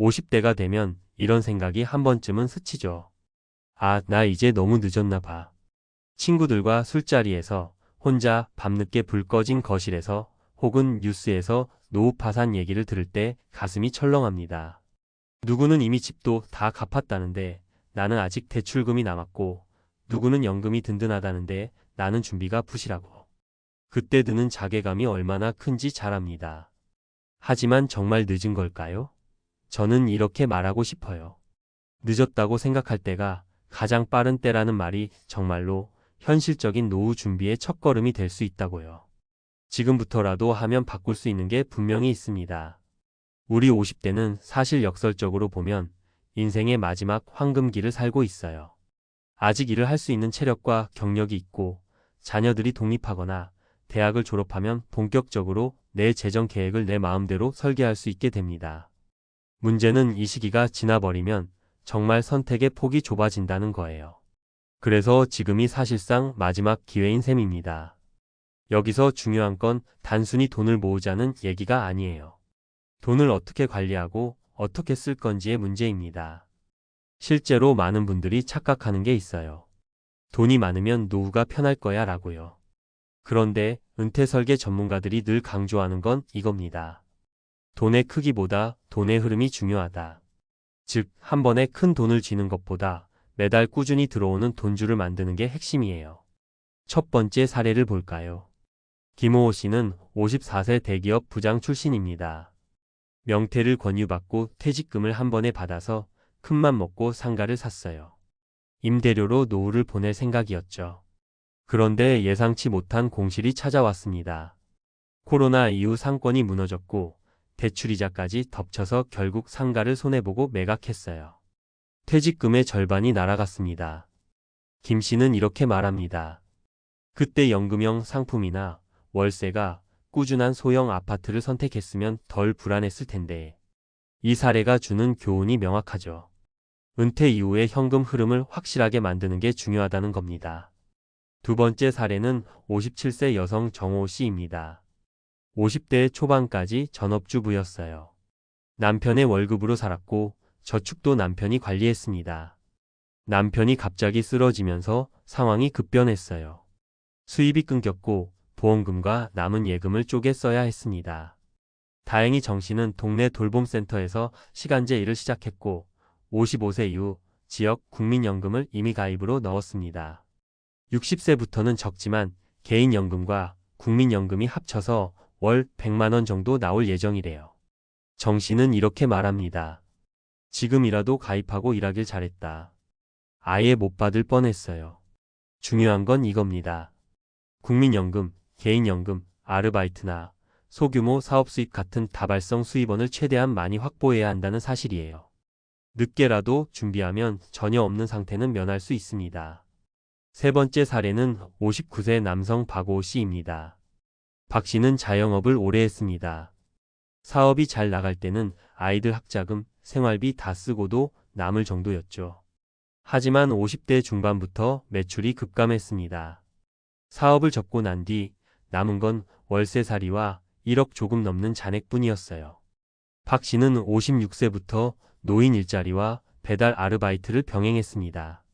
50대가 되면 이런 생각이 한 번쯤은 스치죠. 아, 나 이제 너무 늦었나 봐. 친구들과 술자리에서 혼자 밤늦게 불 꺼진 거실에서 혹은 뉴스에서 노후 파산 얘기를 들을 때 가슴이 철렁합니다. 누구는 이미 집도 다 갚았다는데 나는 아직 대출금이 남았고, 누구는 연금이 든든하다는데 나는 준비가 부실하고. 그때 드는 자괴감이 얼마나 큰지 잘 압니다. 하지만 정말 늦은 걸까요? 저는 이렇게 말하고 싶어요. 늦었다고 생각할 때가 가장 빠른 때라는 말이 정말로 현실적인 노후 준비의 첫걸음이 될 수 있다고요. 지금부터라도 하면 바꿀 수 있는 게 분명히 있습니다. 우리 50대는 사실 역설적으로 보면 인생의 마지막 황금기를 살고 있어요. 아직 일을 할 수 있는 체력과 경력이 있고, 자녀들이 독립하거나 대학을 졸업하면 본격적으로 내 재정 계획을 내 마음대로 설계할 수 있게 됩니다. 문제는 이 시기가 지나버리면 정말 선택의 폭이 좁아진다는 거예요. 그래서 지금이 사실상 마지막 기회인 셈입니다. 여기서 중요한 건 단순히 돈을 모으자는 얘기가 아니에요. 돈을 어떻게 관리하고 어떻게 쓸 건지의 문제입니다. 실제로 많은 분들이 착각하는 게 있어요. 돈이 많으면 노후가 편할 거야 라고요. 그런데 은퇴 설계 전문가들이 늘 강조하는 건 이겁니다. 돈의 크기보다 돈의 흐름이 중요하다. 즉, 한 번에 큰 돈을 쥐는 것보다 매달 꾸준히 들어오는 돈줄을 만드는 게 핵심이에요. 첫 번째 사례를 볼까요? 김호호 씨는 54세 대기업 부장 출신입니다. 명퇴를 권유받고 퇴직금을 한 번에 받아서 큰맘 먹고 상가를 샀어요. 임대료로 노후를 보낼 생각이었죠. 그런데 예상치 못한 공실이 찾아왔습니다. 코로나 이후 상권이 무너졌고 대출이자까지 덮쳐서 결국 상가를 손해보고 매각했어요. 퇴직금의 절반이 날아갔습니다. 김 씨는 이렇게 말합니다. 그때 연금형 상품이나 월세가 꾸준한 소형 아파트를 선택했으면 덜 불안했을 텐데. 이 사례가 주는 교훈이 명확하죠. 은퇴 이후의 현금 흐름을 확실하게 만드는 게 중요하다는 겁니다. 두 번째 사례는 57세 여성 정호 씨입니다. 50대 초반까지 전업주부였어요. 남편의 월급으로 살았고 저축도 남편이 관리했습니다. 남편이 갑자기 쓰러지면서 상황이 급변했어요. 수입이 끊겼고 보험금과 남은 예금을 쪼개 써야 했습니다. 다행히 정 씨는 동네 돌봄센터에서 시간제 일을 시작했고 55세 이후 지역 국민연금을 이미 가입으로 넣었습니다. 60세부터는 적지만 개인연금과 국민연금이 합쳐서 월 100만 원 정도 나올 예정이래요. 정 씨는 이렇게 말합니다. 지금이라도 가입하고 일하길 잘했다. 아예 못 받을 뻔했어요. 중요한 건 이겁니다. 국민연금, 개인연금, 아르바이트나 소규모 사업 수입 같은 다발성 수입원을 최대한 많이 확보해야 한다는 사실이에요. 늦게라도 준비하면 전혀 없는 상태는 면할 수 있습니다. 세 번째 사례는 59세 남성 박오 씨입니다. 박 씨는 자영업을 오래 했습니다. 사업이 잘 나갈 때는 아이들 학자금, 생활비 다 쓰고도 남을 정도였죠. 하지만 50대 중반부터 매출이 급감했습니다. 사업을 접고 난 뒤 남은 건 월세살이와 1억 조금 넘는 잔액뿐이었어요. 박 씨는 56세부터 노인 일자리와 배달 아르바이트를 병행했습니다.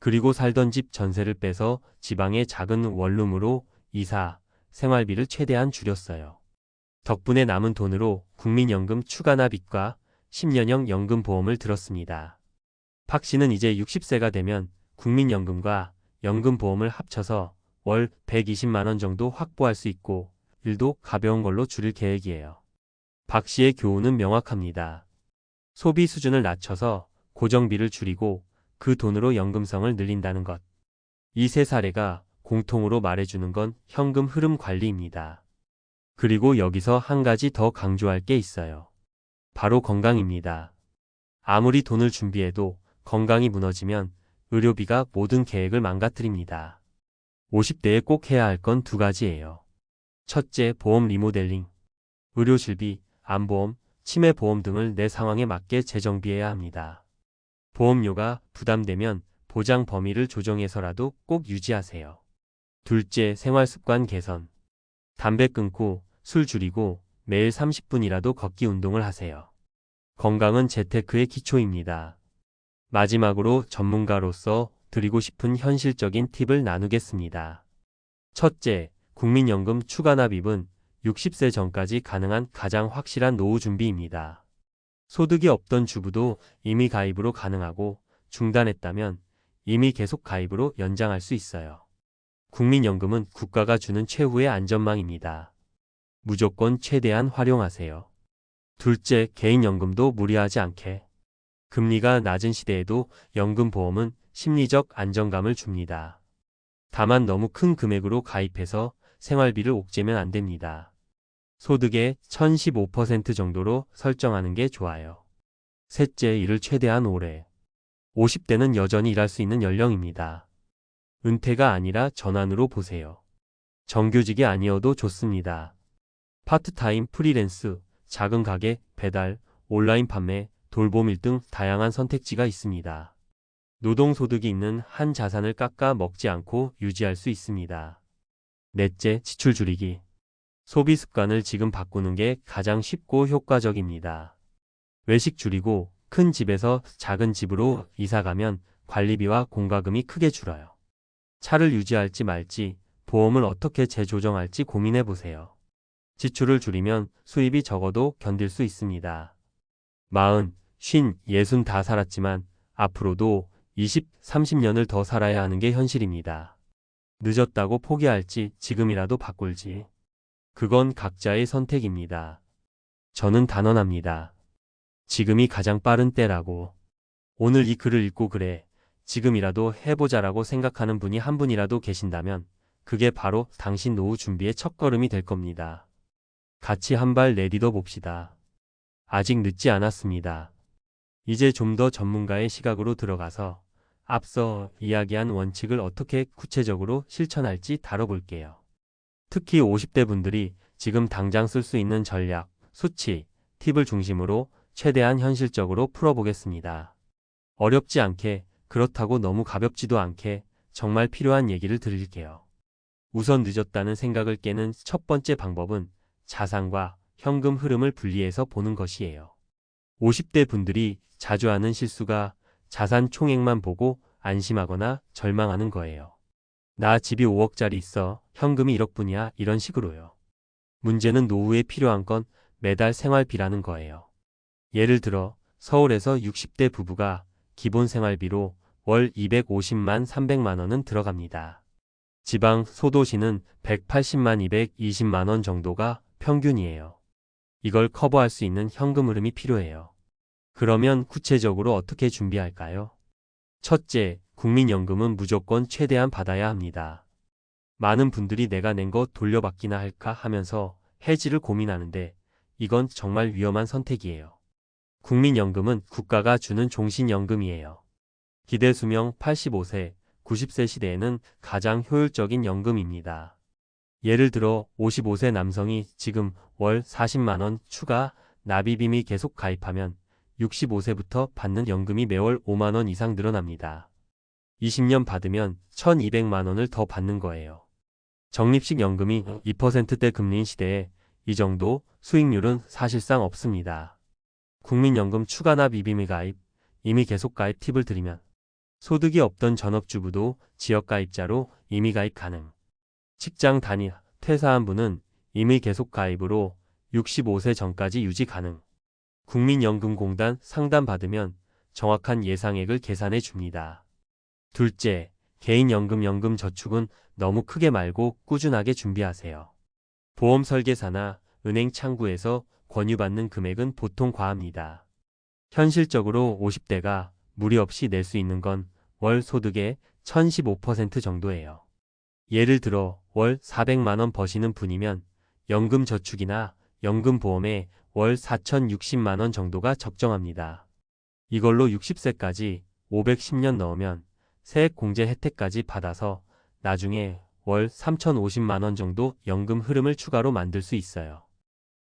그리고 살던 집 전세를 빼서 지방의 작은 원룸으로 이사, 생활비를 최대한 줄였어요. 덕분에 남은 돈으로 국민연금 추가납입과 10년형 연금보험을 들었습니다. 박 씨는 이제 60세가 되면 국민연금과 연금보험을 합쳐서 월 120만 원 정도 확보할 수 있고 일도 가벼운 걸로 줄일 계획이에요. 박 씨의 교훈은 명확합니다. 소비 수준을 낮춰서 고정비를 줄이고 그 돈으로 연금성을 늘린다는 것. 이 세 사례가 공통으로 말해주는 건 현금 흐름 관리입니다. 그리고 여기서 한 가지 더 강조할 게 있어요. 바로 건강입니다. 아무리 돈을 준비해도 건강이 무너지면 의료비가 모든 계획을 망가뜨립니다. 50대에 꼭 해야 할 건 두 가지예요. 첫째, 보험 리모델링. 의료실비, 암보험, 치매보험 등을 내 상황에 맞게 재정비해야 합니다. 보험료가 부담되면 보장 범위를 조정해서라도 꼭 유지하세요. 둘째, 생활습관 개선. 담배 끊고 술 줄이고 매일 30분이라도 걷기 운동을 하세요. 건강은 재테크의 기초입니다. 마지막으로 전문가로서 드리고 싶은 현실적인 팁을 나누겠습니다. 첫째, 국민연금 추가납입은 60세 전까지 가능한 가장 확실한 노후 준비입니다. 소득이 없던 주부도 임의 가입으로 가능하고 중단했다면 임의 계속 가입으로 연장할 수 있어요. 국민연금은 국가가 주는 최후의 안전망입니다. 무조건 최대한 활용하세요. 둘째, 개인연금도 무리하지 않게. 금리가 낮은 시대에도 연금보험은 심리적 안정감을 줍니다. 다만 너무 큰 금액으로 가입해서 생활비를 옥죄면 안 됩니다. 소득의 1015% 정도로 설정하는 게 좋아요. 셋째, 일을 최대한 오래. 50대는 여전히 일할 수 있는 연령입니다. 은퇴가 아니라 전환으로 보세요. 정규직이 아니어도 좋습니다. 파트타임, 프리랜스, 작은 가게, 배달, 온라인 판매, 돌봄 일 등 다양한 선택지가 있습니다. 노동소득이 있는 한 자산을 깎아 먹지 않고 유지할 수 있습니다. 넷째, 지출 줄이기. 소비 습관을 지금 바꾸는 게 가장 쉽고 효과적입니다. 외식 줄이고 큰 집에서 작은 집으로 이사가면 관리비와 공과금이 크게 줄어요. 차를 유지할지 말지, 보험을 어떻게 재조정할지 고민해 보세요. 지출을 줄이면 수입이 적어도 견딜 수 있습니다. 40, 50, 60 다 살았지만 앞으로도 20, 30년을 더 살아야 하는 게 현실입니다. 늦었다고 포기할지 지금이라도 바꿀지. 그건 각자의 선택입니다. 저는 단언합니다. 지금이 가장 빠른 때라고. 오늘 이 글을 읽고 그래, 지금이라도 해보자라고 생각하는 분이 한 분이라도 계신다면 그게 바로 당신 노후 준비의 첫걸음이 될 겁니다. 같이 한 발 내딛어 봅시다. 아직 늦지 않았습니다. 이제 좀 더 전문가의 시각으로 들어가서 앞서 이야기한 원칙을 어떻게 구체적으로 실천할지 다뤄볼게요. 특히 50대 분들이 지금 당장 쓸 수 있는 전략, 수치, 팁을 중심으로 최대한 현실적으로 풀어보겠습니다. 어렵지 않게, 그렇다고 너무 가볍지도 않게 정말 필요한 얘기를 드릴게요. 우선 늦었다는 생각을 깨는 첫 번째 방법은 자산과 현금 흐름을 분리해서 보는 것이에요. 50대 분들이 자주 하는 실수가 자산 총액만 보고 안심하거나 절망하는 거예요. 나 집이 5억짜리 있어, 현금이 1억뿐이야, 이런 식으로요. 문제는 노후에 필요한 건 매달 생활비라는 거예요. 예를 들어 서울에서 60대 부부가 기본 생활비로 월 250만 300만 원은 들어갑니다. 지방 소도시는 180만 220만 원 정도가 평균이에요. 이걸 커버할 수 있는 현금 흐름이 필요해요. 그러면 구체적으로 어떻게 준비할까요? 첫째, 국민연금은 무조건 최대한 받아야 합니다. 많은 분들이 내가 낸 거 돌려받기나 할까 하면서 해지를 고민하는데 이건 정말 위험한 선택이에요. 국민연금은 국가가 주는 종신연금이에요. 기대수명 85세, 90세 시대에는 가장 효율적인 연금입니다. 예를 들어 55세 남성이 지금 월 40만 원 추가 납입임이 계속 가입하면 65세부터 받는 연금이 매월 5만 원 이상 늘어납니다. 20년 받으면 1,200만 원을 더 받는 거예요. 적립식 연금이 2%대 금리인 시대에 이 정도 수익률은 사실상 없습니다. 국민연금 추가납 입임의 가입, 임의 계속 가입 팁을 드리면 소득이 없던 전업주부도 지역가입자로 임의 가입 가능. 직장 다니 퇴사한 분은 임의 계속 가입으로 65세 전까지 유지 가능. 국민연금공단 상담받으면 정확한 예상액을 계산해 줍니다. 둘째, 개인연금 연금저축은 너무 크게 말고 꾸준하게 준비하세요. 보험 설계사나 은행 창구에서 권유받는 금액은 보통 과합니다. 현실적으로 50대가 무리 없이 낼 수 있는 건 월 소득의 1015% 정도예요. 예를 들어 월 400만 원 버시는 분이면 연금저축이나 연금보험에 월 4,060만 원 정도가 적정합니다. 이걸로 60세까지 510년 넣으면 세액공제 혜택까지 받아서 나중에 월 3,050만 원 정도 연금 흐름을 추가로 만들 수 있어요.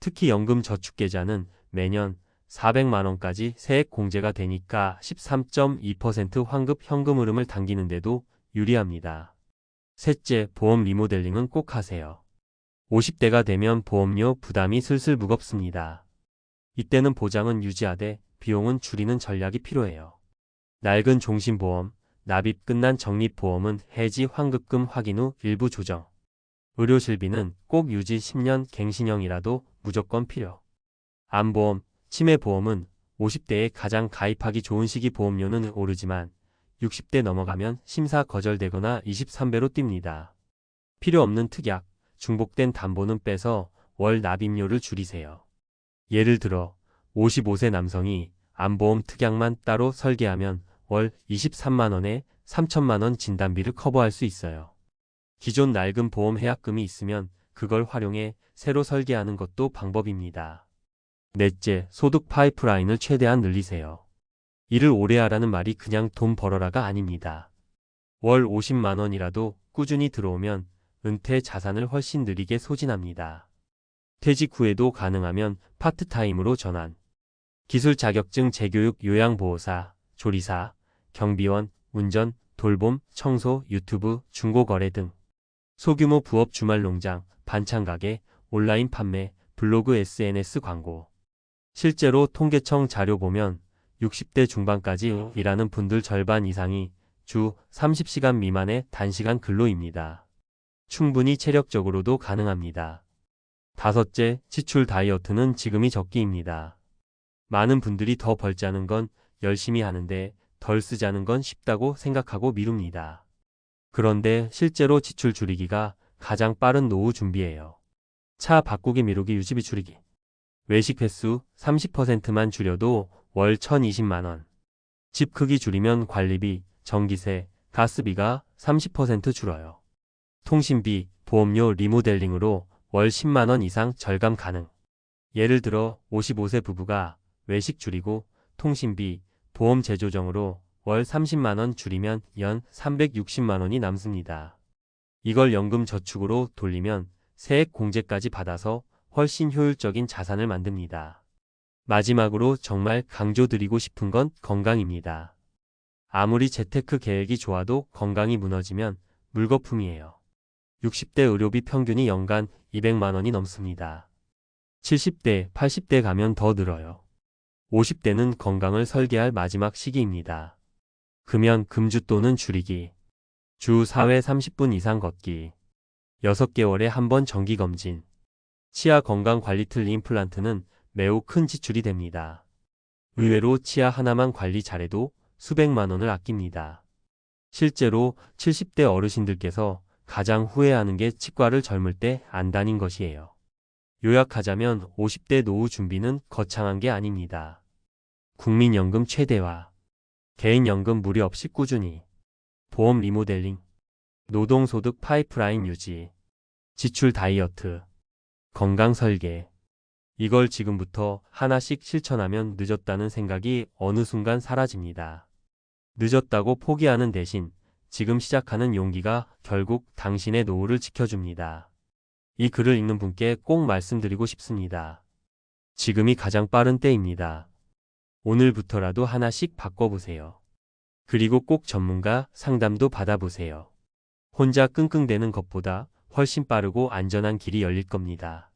특히 연금저축계좌는 매년 400만 원까지 세액 공제가 되니까 13.2% 환급 현금 흐름을 당기는데도 유리합니다. 셋째, 보험 리모델링은 꼭 하세요. 50대가 되면 보험료 부담이 슬슬 무겁습니다. 이때는 보장은 유지하되 비용은 줄이는 전략이 필요해요. 낡은 종신보험, 납입 끝난 적립보험은 해지 환급금 확인 후 일부 조정. 의료실비는 꼭 유지 10년 갱신형이라도 무조건 필요. 암보험, 치매보험은 50대에 가장 가입하기 좋은 시기 보험료는 오르지만 60대 넘어가면 심사 거절되거나 23배로 뜁니다. 필요 없는 특약, 중복된 담보는 빼서 월 납입료를 줄이세요. 예를 들어 55세 남성이 암보험 특약만 따로 설계하면 월 23만 원에 3천만 원 진단비를 커버할 수 있어요. 기존 낡은 보험 해약금이 있으면 그걸 활용해 새로 설계하는 것도 방법입니다. 넷째, 소득 파이프라인을 최대한 늘리세요. 일을 오래 하라는 말이 그냥 돈 벌어라가 아닙니다. 월 50만 원이라도 꾸준히 들어오면 은퇴 자산을 훨씬 느리게 소진합니다. 퇴직 후에도 가능하면 파트타임으로 전환. 기술 자격증 재교육 요양보호사, 조리사, 경비원, 운전, 돌봄, 청소, 유튜브, 중고거래 등. 소규모 부업 주말 농장, 반찬가게, 온라인 판매, 블로그 SNS 광고. 실제로 통계청 자료 보면 60대 중반까지 일하는 분들 절반 이상이 주 30시간 미만의 단시간 근로입니다. 충분히 체력적으로도 가능합니다. 다섯째, 지출 다이어트는 지금이 적기입니다. 많은 분들이 더 벌자는 건 열심히 하는데 덜 쓰자는 건 쉽다고 생각하고 미룹니다. 그런데 실제로 지출 줄이기가 가장 빠른 노후 준비예요. 차 바꾸기 미루기 유지비 줄이기. 외식 횟수 30%만 줄여도 월 1,020만 원. 집 크기 줄이면 관리비, 전기세, 가스비가 30% 줄어요. 통신비, 보험료 리모델링으로 월 10만 원 이상 절감 가능. 예를 들어 55세 부부가 외식 줄이고 통신비, 보험 재조정으로 월 30만 원 줄이면 연 360만 원이 남습니다. 이걸 연금 저축으로 돌리면 세액 공제까지 받아서 훨씬 효율적인 자산을 만듭니다. 마지막으로 정말 강조드리고 싶은 건 건강입니다. 아무리 재테크 계획이 좋아도 건강이 무너지면 물거품이에요. 60대 의료비 평균이 연간 200만 원이 넘습니다. 70대, 80대 가면 더 늘어요. 50대는 건강을 설계할 마지막 시기입니다. 금연, 금주 또는 줄이기. 주 4회 30분 이상 걷기. 6개월에 한 번 정기검진. 치아 건강관리 틀 임플란트는 매우 큰 지출이 됩니다. 의외로 치아 하나만 관리 잘해도 수백만 원을 아낍니다. 실제로 70대 어르신들께서 가장 후회하는 게 치과를 젊을 때 안 다닌 것이에요. 요약하자면 50대 노후 준비는 거창한 게 아닙니다. 국민연금 최대화, 개인연금 무리 없이 꾸준히, 보험 리모델링, 노동소득 파이프라인 유지, 지출 다이어트, 건강 설계. 이걸 지금부터 하나씩 실천하면 늦었다는 생각이 어느 순간 사라집니다. 늦었다고 포기하는 대신 지금 시작하는 용기가 결국 당신의 노후를 지켜줍니다. 이 글을 읽는 분께 꼭 말씀드리고 싶습니다. 지금이 가장 빠른 때입니다. 오늘부터라도 하나씩 바꿔보세요. 그리고 꼭 전문가 상담도 받아보세요. 혼자 끙끙대는 것보다 훨씬 빠르고 안전한 길이 열릴 겁니다.